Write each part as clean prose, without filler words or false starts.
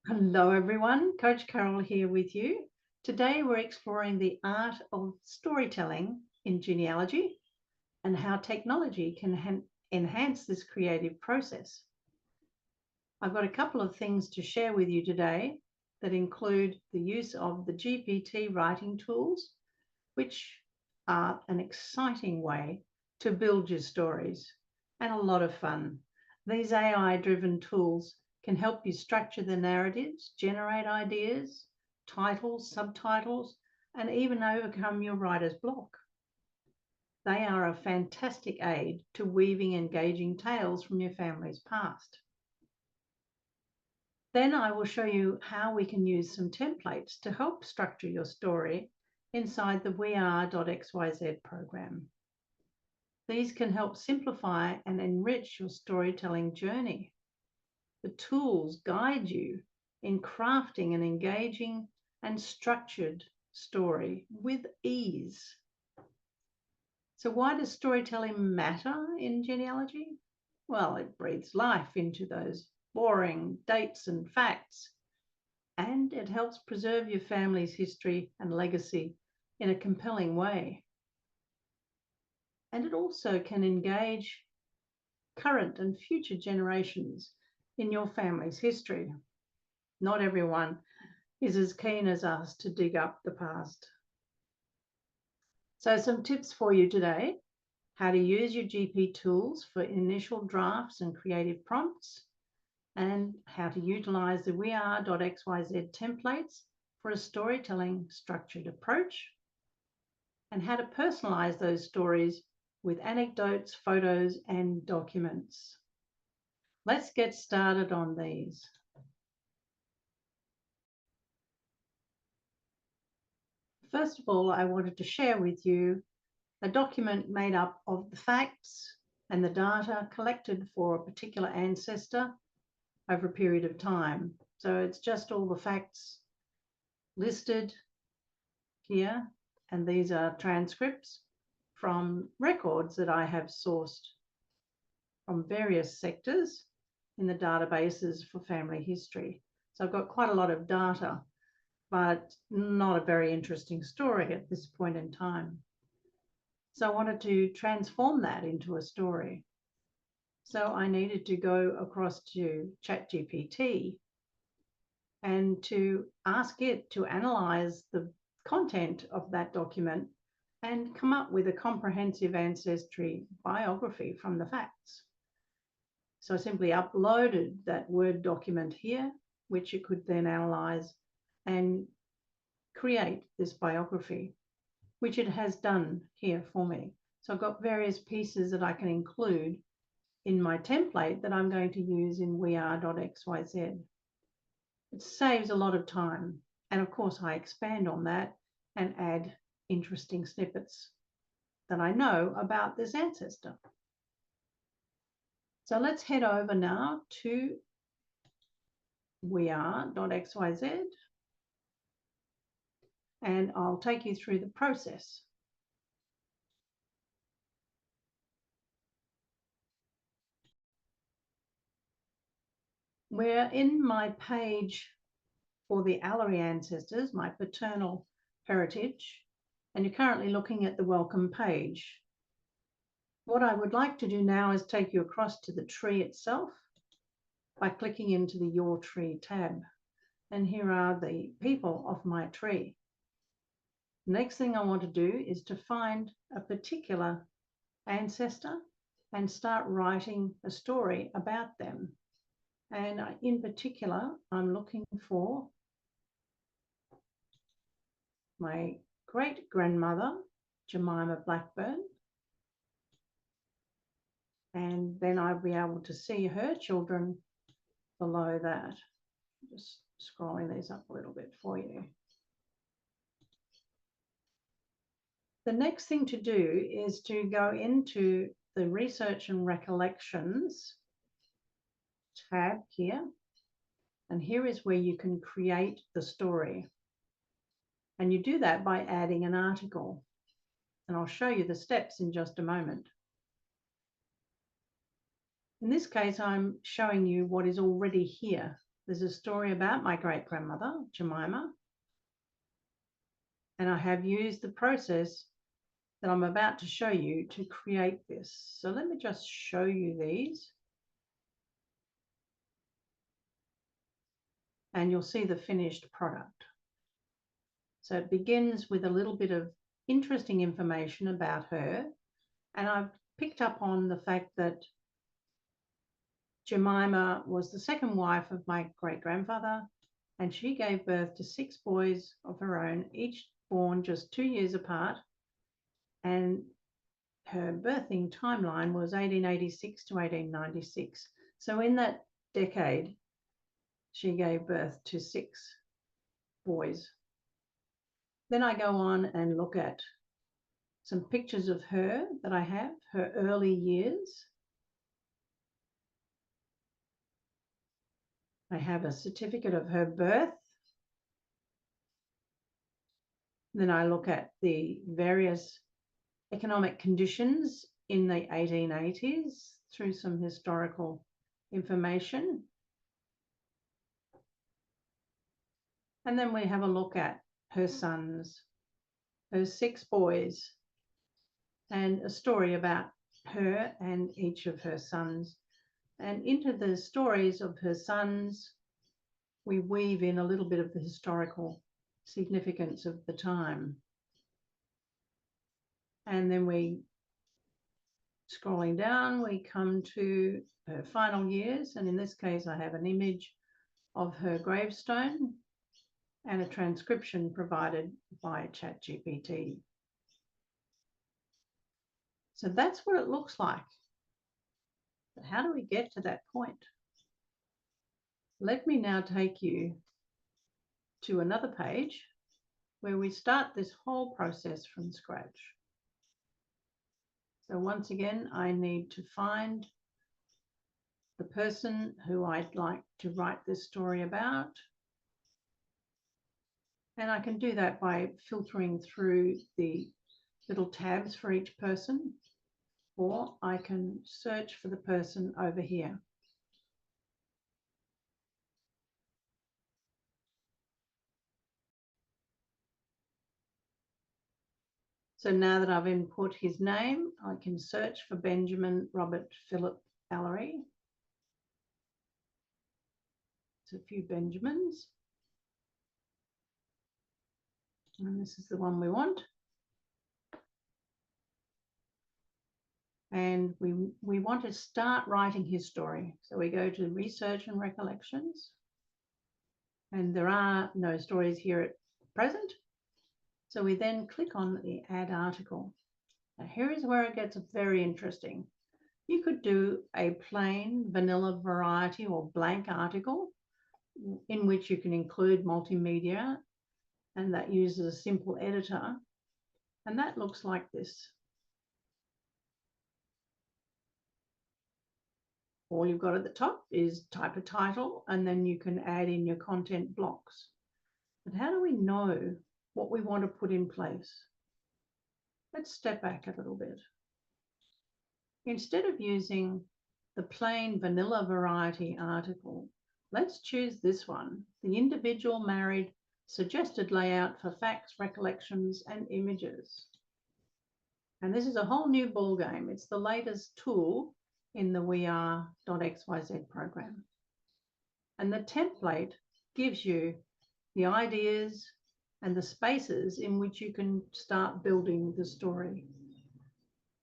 Hello everyone, Coach Carol here with you. Today we're exploring the art of storytelling in genealogy and how technology can enhance this creative process. I've got a couple of things to share with you today that include the use of the GPT writing tools, which are an exciting way to build your stories and a lot of fun. These AI-driven tools can help you structure the narratives, generate ideas, titles, subtitles, and even overcome your writer's block. They are a fantastic aid to weaving engaging tales from your family's past. Then I will show you how we can use some templates to help structure your story inside the weare.xyz program. These can help simplify and enrich your storytelling journey. The tools guide you in crafting an engaging and structured story with ease. So why does storytelling matter in genealogy? Well, it breathes life into those boring dates and facts, and it helps preserve your family's history and legacy in a compelling way. And it also can engage current and future generations in your family's history. Not everyone is as keen as us to dig up the past. So some tips for you today: how to use your GP tools for initial drafts and creative prompts, and how to utilize the weare.xyz templates for a storytelling structured approach, and how to personalize those stories with anecdotes, photos, and documents. Let's get started on these. First of all, I wanted to share with you a document made up of the facts and the data collected for a particular ancestor over a period of time. So it's just all the facts listed here, and these are transcripts from records that I have sourced from various sectors in the databases for family history. So I've got quite a lot of data, but not a very interesting story at this point in time. So I wanted to transform that into a story. So I needed to go across to ChatGPT and to ask it to analyze the content of that document and come up with a comprehensive ancestry biography from the facts. So I simply uploaded that Word document here, which it could then analyze and create this biography, which it has done here for me. So I've got various pieces that I can include in my template that I'm going to use in weare.xyz. It saves a lot of time. And of course, I expand on that and add interesting snippets that I know about this ancestor. So let's head over now to weare.xyz, and I'll take you through the process. We're in my page for the Allery ancestors, my paternal heritage, and you're currently looking at the welcome page. What I would like to do now is take you across to the tree itself by clicking into the Your Tree tab. And here are the people of my tree. Next thing I want to do is to find a particular ancestor and start writing a story about them. And in particular, I'm looking for my great-grandmother, Jemima Blackburn. And then I'll be able to see her children below that. Just scrolling these up a little bit for you. The next thing to do is to go into the Research and Recollections tab here. And here is where you can create the story. And you do that by adding an article. And I'll show you the steps in just a moment. In this case, I'm showing you what is already here There's a story about my great-grandmother, Jemima, and I have used the process that I'm about to show you to create this. So let me just show you these. And you'll see the finished product. So it begins with a little bit of interesting information about her. And I've picked up on the fact that Jemima was the second wife of my great-grandfather, and she gave birth to 6 boys of her own, each born just 2 years apart. And her birthing timeline was 1886 to 1896. So in that decade, she gave birth to 6 boys. Then I go on and look at some pictures of her that I have, her early years. I have a certificate of her birth. Then I look at the various economic conditions in the 1880s through some historical information. And then we have a look at her sons, her 6 boys, and a story about her and each of her sons. And into the stories of her sons, we weave in a little bit of the historical significance of the time. And then scrolling down, we come to her final years. And in this case, I have an image of her gravestone and a transcription provided by ChatGPT. So that's what it looks like. But how do we get to that point? Let me now take you to another page where we start this whole process from scratch. So once again, I need to find the person who I'd like to write this story about. And I can do that by filtering through the little tabs for each person, or I can search for the person over here. So now that I've input his name, I can search for Benjamin Robert Philip Allery. It's a few Benjamins. And this is the one we want. And we want to start writing his story. So we go to Research and Recollections. And there are no stories here at present. So we then click on the Add Article. Now here is where it gets very interesting. You could do a plain vanilla variety or blank article in which you can include multimedia, and that uses a simple editor. And that looks like this. All you've got at the top is type a title, and then you can add in your content blocks. But how do we know what we want to put in place? Let's step back a little bit. Instead of using the plain vanilla variety article, let's choose this one, the individual married suggested layout for facts, recollections, and images. And this is a whole new ballgame. It's the latest tool in the weare.xyz program. And the template gives you the ideas and the spaces in which you can start building the story.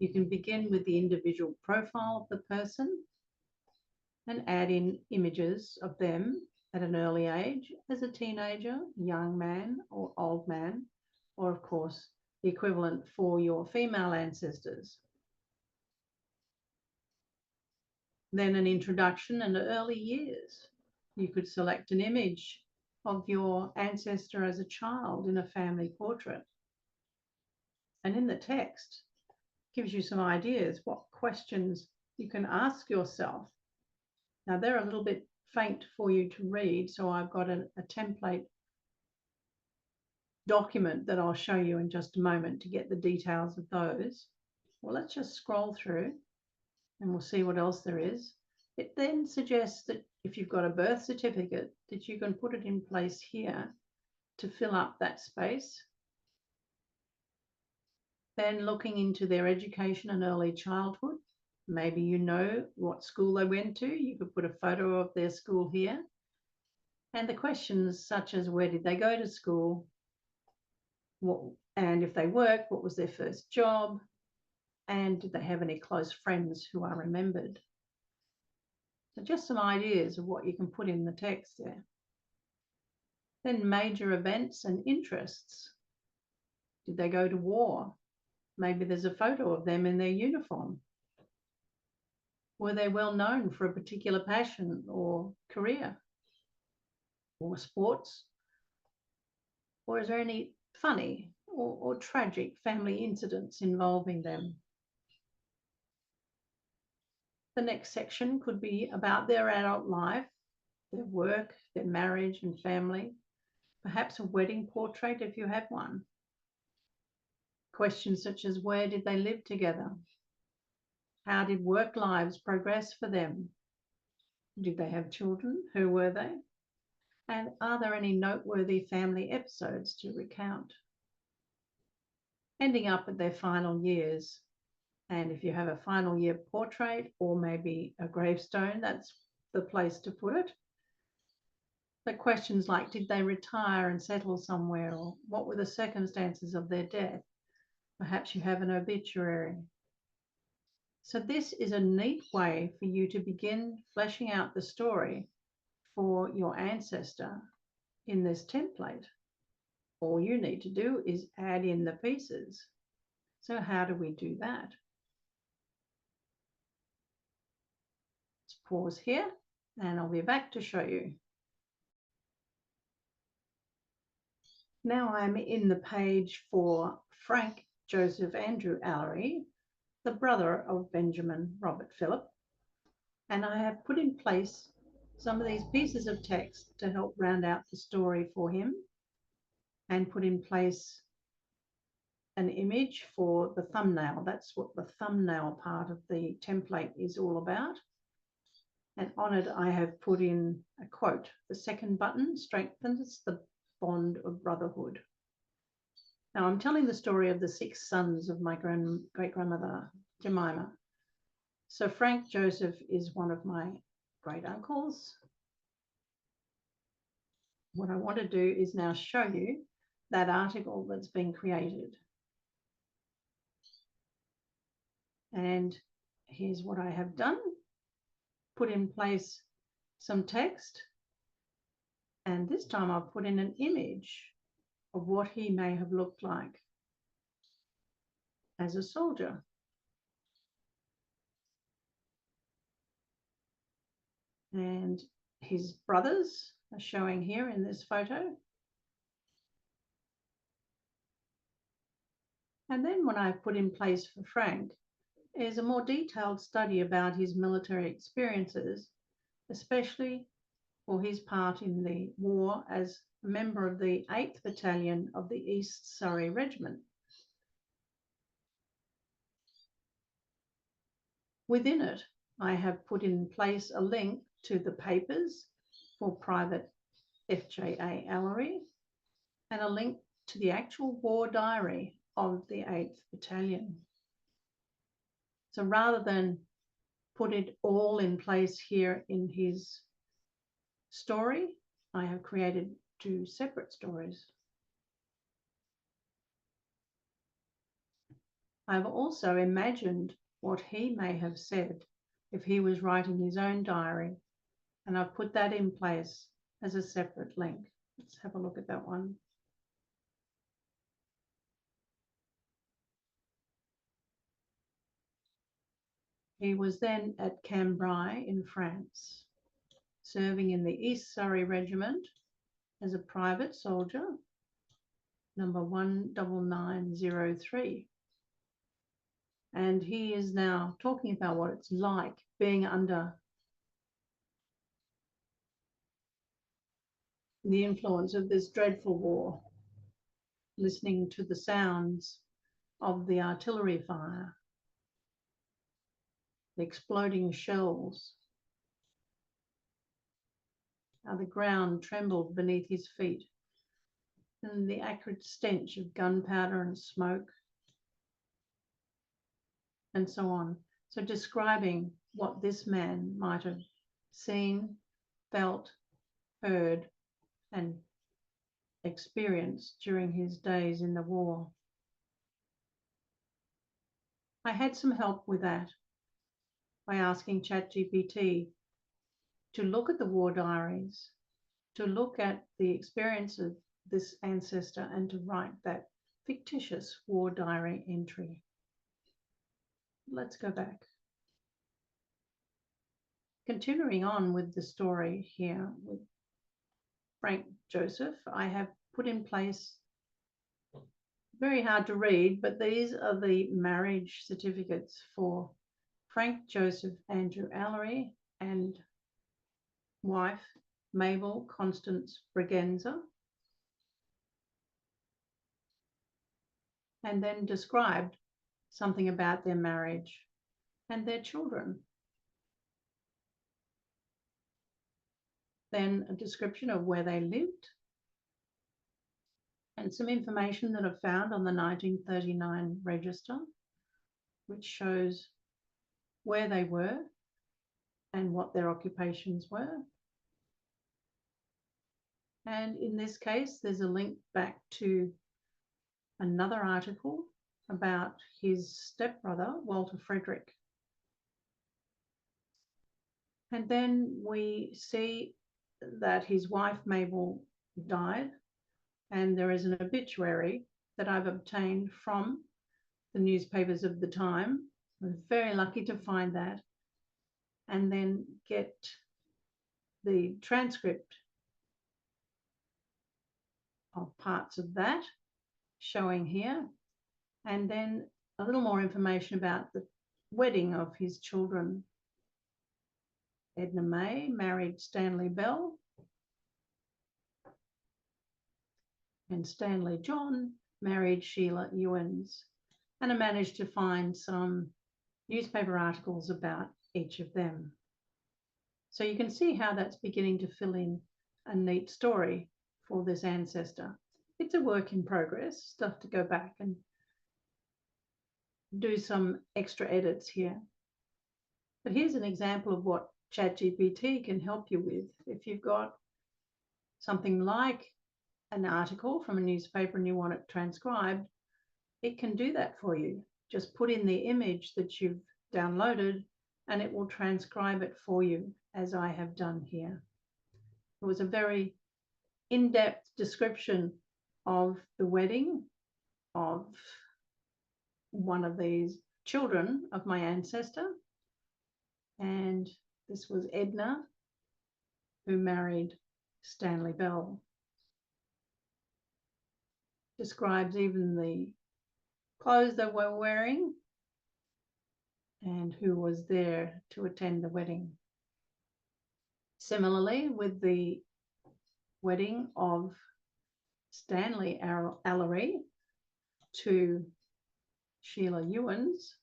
You can begin with the individual profile of the person and add in images of them at an early age as a teenager, young man or old man, or of course, the equivalent for your female ancestors. Then an introduction and early years. You could select an image of your ancestor as a child in a family portrait. And in the text, gives you some ideas what questions you can ask yourself. Now they're a little bit faint for you to read, so I've got a template document that I'll show you in just a moment to get the details of those. Well, let's just scroll through and we'll see what else there is. It then suggests that if you've got a birth certificate, that you can put it in place here to fill up that space. Then looking into their education and early childhood, maybe you know what school they went to, you could put a photo of their school here. And the questions such as where did they go to school, and if they worked, what was their first job, and did they have any close friends who are remembered. So just some ideas of what you can put in the text there. Then major events and interests. Did they go to war? Maybe there's a photo of them in their uniform. Were they well known for a particular passion or career or sports? Or is there any funny or tragic family incidents involving them? The next section could be about their adult life, their work, their marriage and family, perhaps a wedding portrait if you have one. Questions such as where did they live together? How did work lives progress for them? Did they have children? Who were they? And are there any noteworthy family episodes to recount? Ending up at their final years. And if you have a final year portrait or maybe a gravestone, that's the place to put it. But questions like, did they retire and settle somewhere? Or what were the circumstances of their death? Perhaps you have an obituary. So this is a neat way for you to begin fleshing out the story for your ancestor in this template. All you need to do is add in the pieces. So how do we do that? Let's pause here and I'll be back to show you. Now I'm in the page for Frank Joseph Andrew Allery, the brother of Benjamin Robert Philip, and I have put in place some of these pieces of text to help round out the story for him and put in place an image for the thumbnail. That's what the thumbnail part of the template is all about. And on it, I have put in a quote: the second button strengthens the bond of brotherhood. Now, I'm telling the story of the 6 sons of my great-grandmother, Jemima. So Frank Joseph is one of my great uncles. What I want to do is now show you that article that's been created. And here's what I have done. Put in place some text. And this time I've put in an image of what he may have looked like as a soldier. And his brothers are showing here in this photo. And then what I've put in place for Frank is a more detailed study about his military experiences, especially for his part in the war as a member of the 8th Battalion of the East Surrey Regiment. Within it, I have put in place a link to the papers for Private F.J.A. Allery and a link to the actual war diary of the 8th Battalion. So rather than put it all in place here in his story, I have created 2 separate stories. I've also imagined what he may have said if he was writing his own diary, and I've put that in place as a separate link. Let's have a look at that one. He was then at Cambrai in France, serving in the East Surrey Regiment as a private soldier, number 19903. And he is now talking about what it's like being under the influence of this dreadful war, listening to the sounds of the artillery fire, the exploding shells, how the ground trembled beneath his feet, and the acrid stench of gunpowder and smoke, and so on. So describing what this man might have seen, felt, heard, and experienced during his days in the war. I had some help with that by asking ChatGPT to look at the war diaries, to look at the experience of this ancestor, and to write that fictitious war diary entry. Let's go back. Continuing on with the story here with Frank Joseph, I have put in place, very hard to read, but these are the marriage certificates for Frank Joseph Andrew Allery and wife Mabel Constance Braganza, and then described something about their marriage and their children. Then a description of where they lived and some information that I've found on the 1939 register, which shows where they were and what their occupations were. And in this case, there's a link back to another article about his stepbrother, Walter Frederick. And then we see that his wife, Mabel, died, and there is an obituary that I've obtained from the newspapers of the time. I was very lucky to find that, and then get the transcript of parts of that showing here, and then a little more information about the wedding of his children. Edna May married Stanley Bell, and Stanley John married Sheila Ewens. And I managed to find some newspaper articles about each of them. So you can see how that's beginning to fill in a neat story for this ancestor. It's a work in progress, stuff to go back and do some extra edits here. But here's an example of what ChatGPT can help you with. If you've got something like an article from a newspaper and you want it transcribed, it can do that for you. Just put in the image that you've downloaded and it will transcribe it for you, as I have done here. It was a very in-depth description of the wedding of one of these children of my ancestor. And this was Edna, who married Stanley Bell. Describes even the clothes they were wearing and who was there to attend the wedding. Similarly, with the wedding of Stanley Allery to Sheila Ewens,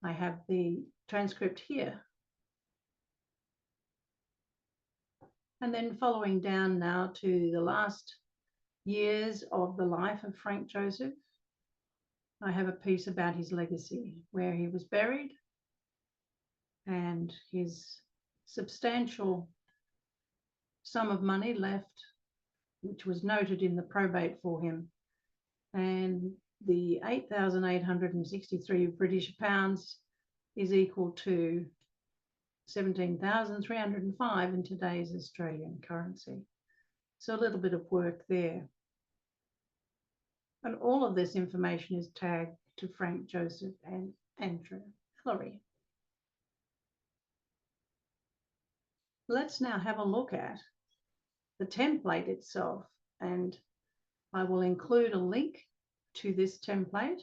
I have the transcript here. And then following down now to the last years of the life of Frank Joseph, I have a piece about his legacy, where he was buried and his substantial sum of money left, which was noted in the probate for him. And the 8,863 British pounds is equal to 17,305 in today's Australian currency. So a little bit of work there. And all of this information is tagged to Frank Joseph and Andrew Allery. Let's now have a look at the template itself, and I will include a link to this template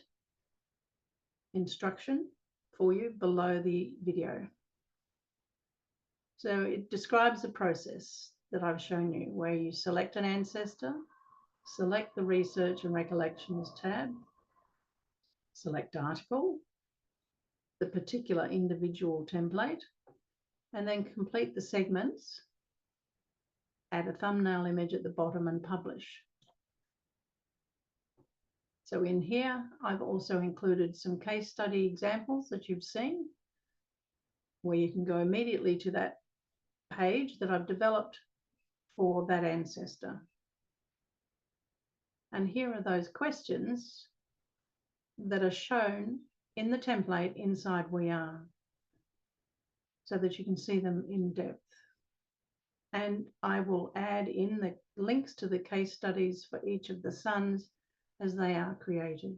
instruction for you below the video. So it describes the process that I've shown you, where you select an ancestor, select the Research and Recollections tab, select article, the particular individual template, and then complete the segments add a thumbnail image at the bottom and publish. So in here, I've also included some case study examples that you've seen, where you can go immediately to that page that I've developed for that ancestor. And here are those questions that are shown in the template inside We Are, so that you can see them in depth. And I will add in the links to the case studies for each of the sons as they are created.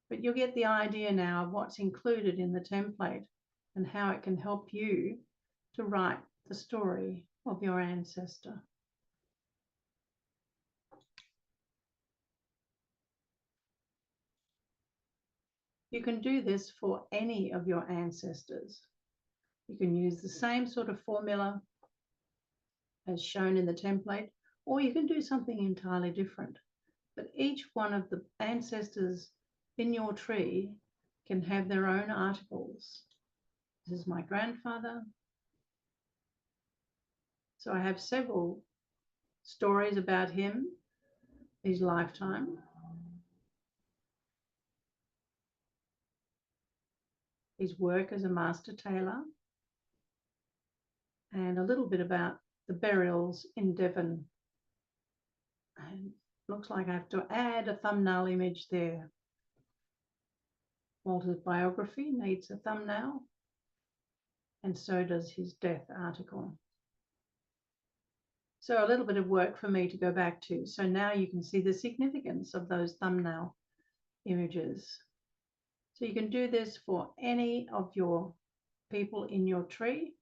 But you'll get the idea now of what's included in the template and how it can help you to write the story of your ancestor. You can do this for any of your ancestors. You can use the same sort of formula as shown in the template, or you can do something entirely different. But each one of the ancestors in your tree can have their own articles. This is my grandfather. So I have several stories about him, his lifetime. His work as a master tailor, and a little bit about the burials in Devon. And looks like I have to add a thumbnail image there. Walter's biography needs a thumbnail, and so does his death article. So a little bit of work for me to go back to. So now you can see the significance of those thumbnail images. So you can do this for any of your people in your tree,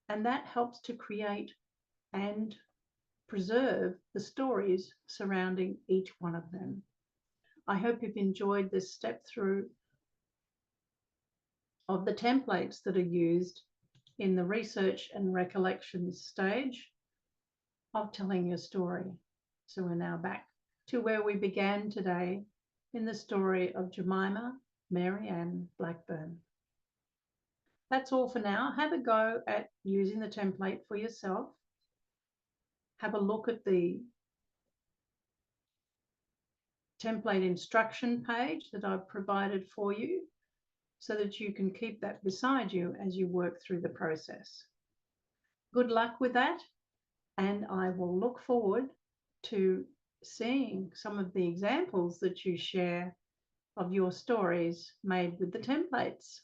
and that helps to create and preserve the stories surrounding each one of them. I hope you've enjoyed this step through of the templates that are used in the research and recollections stage of telling your story. So we're now back to where we began today in the story of Jemima Mary Ann Blackburn. That's all for now. Have a go at using the template for yourself. Have a look at the template instruction page that I've provided for you so that you can keep that beside you as you work through the process. Good luck with that, and I will look forward to seeing some of the examples that you share of your stories made with the templates.